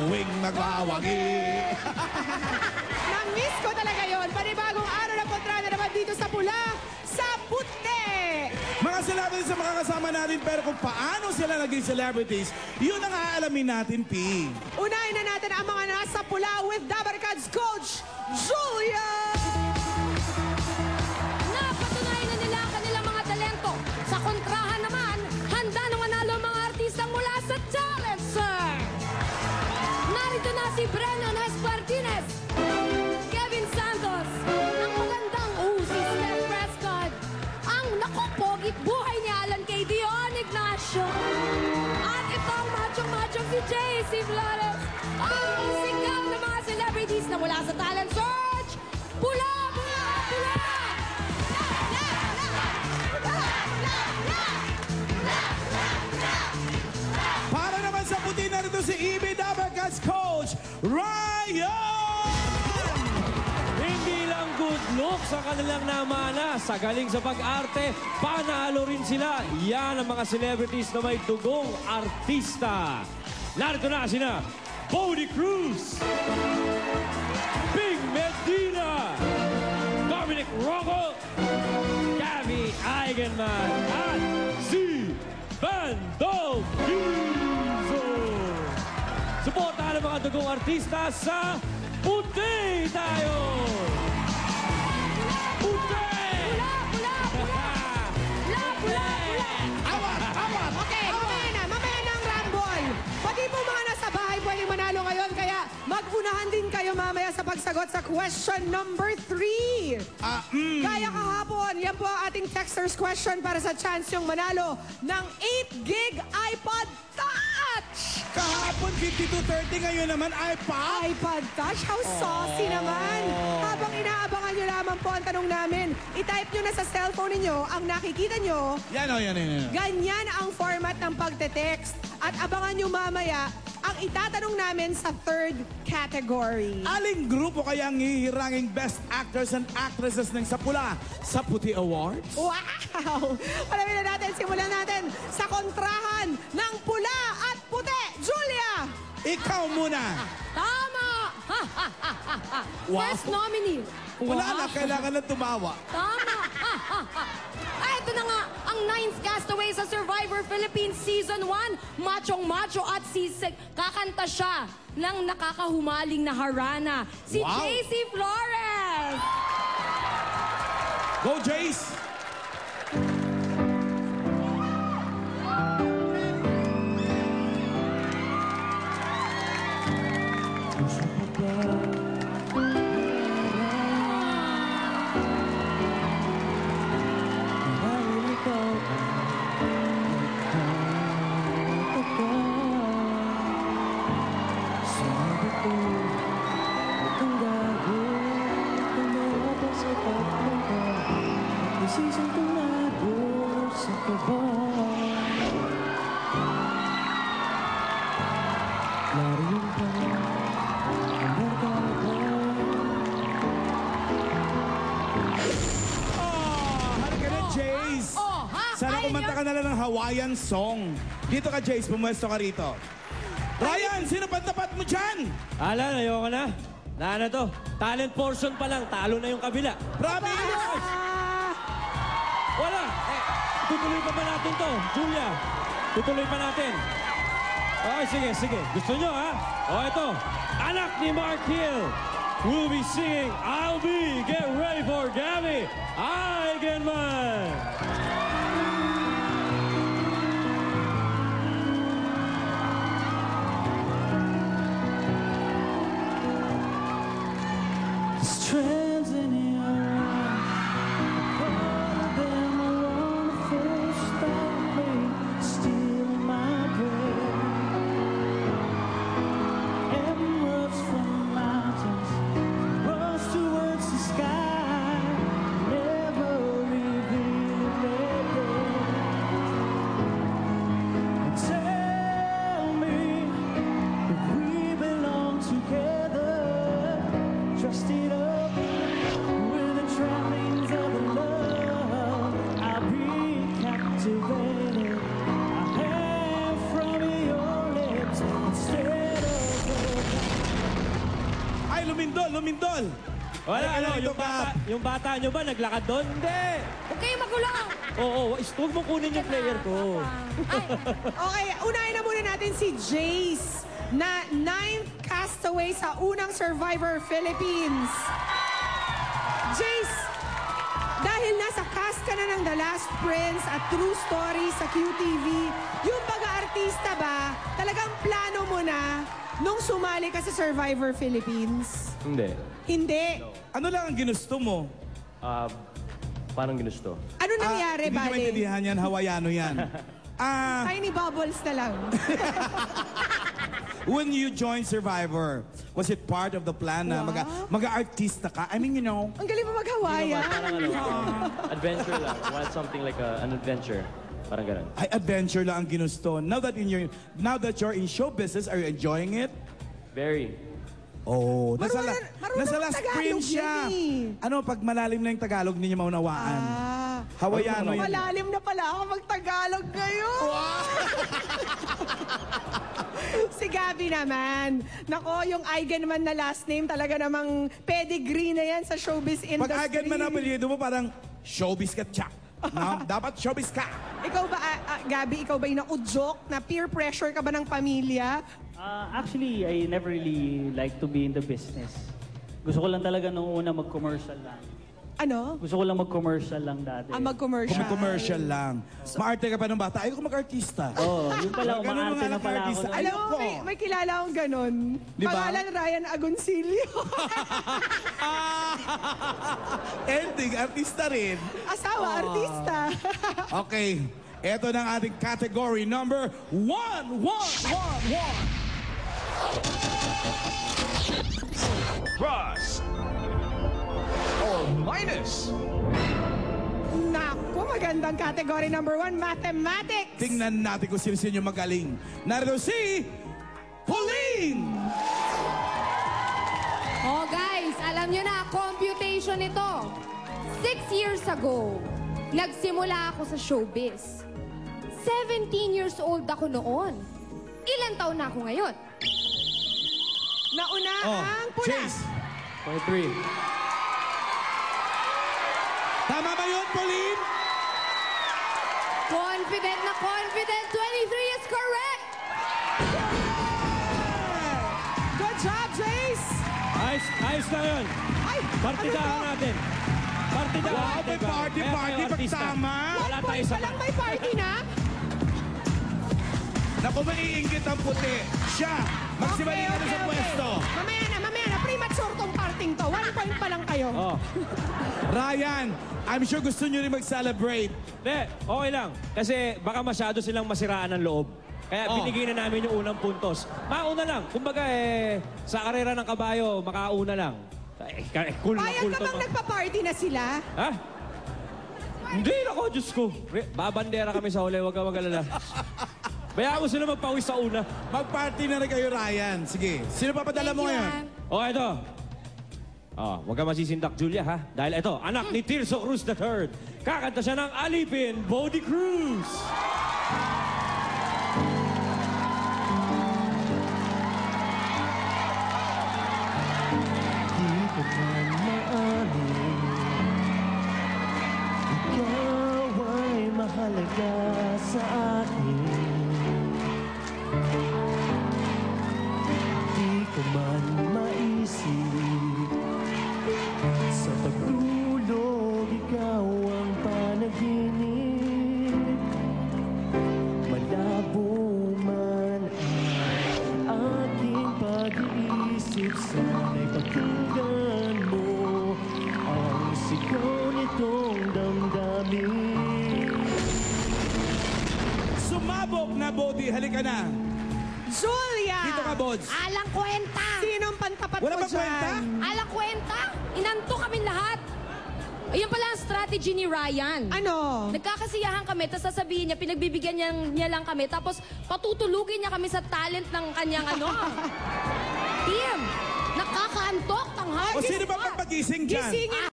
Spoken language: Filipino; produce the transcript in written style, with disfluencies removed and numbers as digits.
tuwing magwawagi. Na-miss ko talaga yun. Panibagong araw na kontrata naman dito sa pula, sa puti. Mga celebrities sa mga kasama natin, pero kung paano sila naging celebrities, yun ang aalamin natin, P. Unahin na natin ang mga nasa pula with Dabarkad's coach, Julia! Napatunayan na nila ang kanilang mga talento. Sa kontrahan naman, handa na manalo ang mga artistang mula sa Talent Search. Narito na si Brennan Espartines, Kevin Santos, ang magandang si Steph Prescott, ang nakupogit buhay ni Alan K. Dion Ignacio, at itong machong-machong si JC Flores, ang sigaw ng mga celebrities na mula sa Talent Search. Pula! Pula! Pula! Para naman sa puti, narito si EB Dabarkad's coach, Ryan! Hindi lang good looks ang kanilang namana. Sa galing sa pag-arte, panalo rin sila. Yan ang mga celebrities na may dugong artista. Narito na sina Bodie Cruz, Bing Medina, Dominic Rocco, Gabby Eigenman, at si Bando Gizo. Suportahan ang mga dugong artista sa puti tayo! Puti! Pula! Pula! Pula! Pula! Pula! Awat! Awat! Okay, mamaya na ang rumble. Pati po mga nasa bahay pwedeng manalo ngayon, kaya mag-unahan din kayo mamaya sa pagsagot sa question number 3. Kaya kahapon, yan po ang ating texter's question para sa chance yung manalo ng 8GB iPod Touch! Kahapon 5230, ngayon naman iPad. iPod Touch? How saucy naman! Habang inaabangan nyo lamang po ang tanong namin, itype nyo na sa cellphone ninyo ang nakikita nyo. Yan o, yan. Ganyan ang format ng pagte-text. At abangan nyo mamaya ang itatanong namin sa third category. Aling grupo kaya ang hihiranging Best Actors and Actresses ng Sapula sa Puti Awards? Wow! Alamin na natin, simulan natin sa kontrahan ng pula at puti. Julia! Ikaw muna. Tama! Wow. First nominee. Wala na, kailangan na tumawa. Tama! Ay, ito na nga, ang 9th castaway sa Survivor Philippines Season 1, machong-macho at sisig. Kakanta siya ng nakakahumaling na harana, si Wow. JC Flores! Go, Jace! Sana kumanta ka na lang ng Hawaiian song. Dito ka, Jace. Pumuesto ka rito. Ryan, sino ba tapat mo dyan? Alan, ayoko na. Na to. Talent portion pa lang. Talo na yung kabila. Promise! Wala. Tutuloy pa ba natin to? Julia, tutuloy pa natin. Okay, sige. Gusto nyo, ha? O, ito. Anak ni Mark Hill will be singing I'll Be. Get ready for Gabby Eigenman. Strands in your eyes, all of them are on the first stop me, steal my breath. Emeralds from the mountains, rush towards the sky, never revealing their depth. Tell me if we belong together, trust it up. lumindol. Wala, Halika na ano, rito, yung bata nyo ba naglakad doon? Hindi. Huwag kayong magulo. Oo, huwag mo kunin yung player ko. Ay, Okay, unahin na muna natin si Jace na 9th castaway sa unang Survivor Philippines. Jace, dahil nasa cast ka na ng The Last Prince at True Story sa QTV, yung pag-aartista ba, talagang plano mo na nung sumali ka sa Survivor Philippines? Hindi. Hindi. Ano lang ang ginusto mo? Parang ginusto. Ano nangyari, Hindi ko Bale? maintindihan yan, Hawaiano yan. Tiny bubbles na lang. When you joined Survivor, was it part of the plan na mag-artista ka? I mean, you know, Ang galing mo mag-Hawaiian. Parang adventure lang. Want something like an adventure. Parang ganun. ay adventure lang ang ginusto. Now that you're in show business, are you enjoying it? Very. Oh, Marunong nasa last mag-Tagalog Prince siya. yan Ano, pag malalim na yung Tagalog, hindi niya maunawaan. Hawaiano yan. Malalim na pala ako mag-Tagalog ngayon. Si Gabby naman. Nako, yung Eigenman na last name, talaga namang pedigree na yan sa showbiz industry. Pag agad man ang apelyido mo, parang showbiz ka tsak. No? Dapat showbiz ka. Ikaw ba, Gabby, ikaw ba yung naudyok na peer pressure ka ba ng pamilya? Actually, I never really like to be in the business. Gusto ko lang talaga nung una mag-commercial lang. Ano? Gusto ko lang mag-commercial lang dati. Mag-commercial. Commercial lang. Maarte ka pa ng bata. Ayoko mag-artista. Oo, yung pala, Ganun umaarte mga na pala ako. artista. nun. Alam mo, Ayoko. may kilala akong ganun. Di ba? Pangalan Ryan Agoncillo. Ending, artista rin. Asawa, artista. Okay. Ito na ang ating category number 1. Plus or minus. Naku, magandang category number 1, mathematics. Tingnan natin kung sino-sino magaling. Narito si Pauline! oh guys, alam nyo na, computation ito. 6 years ago, nagsimula ako sa showbiz. 17 years old ako noon. Ilan taon na ako ngayon? Nauna Oh, ang pula. Chase. 23. Tama ba yun, Pauline? Confident na confident. 23 is correct. Good job, Jace. Ayos na yun. Ay, Partidahan ano to? natin. Partidahan Wow, natin. may party, Kaya party, kayo, artista. pagsama. Wala tayo Point sa pa lang may party na. Naku, maiinggit ang puti. Siya, magsimali ka na sa pwesto. Mamaya na. Premature tong parting to. 1 point pa lang kayo. Oh. Ryan, I'm sure gusto nyo rin mag-celebrate. Hindi, okay lang. Kasi baka masyado silang masiraan ng loob. Kaya binigay na namin yung unang puntos. Mauna lang. Kumbaga sa karera ng kabayo, makauna lang. Cool na Payag cool ka to. bang nagpa-party na sila? Ha? Hindi, ako, Diyos ko. Babandera kami sa huli, huwag ka mag-alala. Bayaan mo sila magpawis sa una. Mag-party na rin kayo, Ryan. Sige, sino papadala mo ngayon? O, ito. Huwag ka masisindak, Julia, ha? Dahil ito, anak ni Tirso Cruz III. Kakanta siya ng Alipin, Bodie Cruz. Di ko man maamin, ikaw ay mahalaga sa akin. Di ko man maisip, sa pagtulog ikaw ang panaginip. Malabo man ang aking pag-iisip, sana'y pakinggan mo ang sigaw nitong damdamin. Sumabog na, Bodie. Halika na. Julia! Dito ka, Bods. Alang kwenta. Sinong pantapat Wala mo bang kwenta? dyan? Alang kwenta. Inanto kami lahat. Ayun pala ang strategy ni Ryan. Ano? Nagkakasiyahan kami, tapos sasabihin niya, pinagbibigyan niya lang kami, tapos patutulugin niya kami sa talent ng kanyang team. Nakakaantok, tanghal. O sino ba pagpagising dyan? Gisingin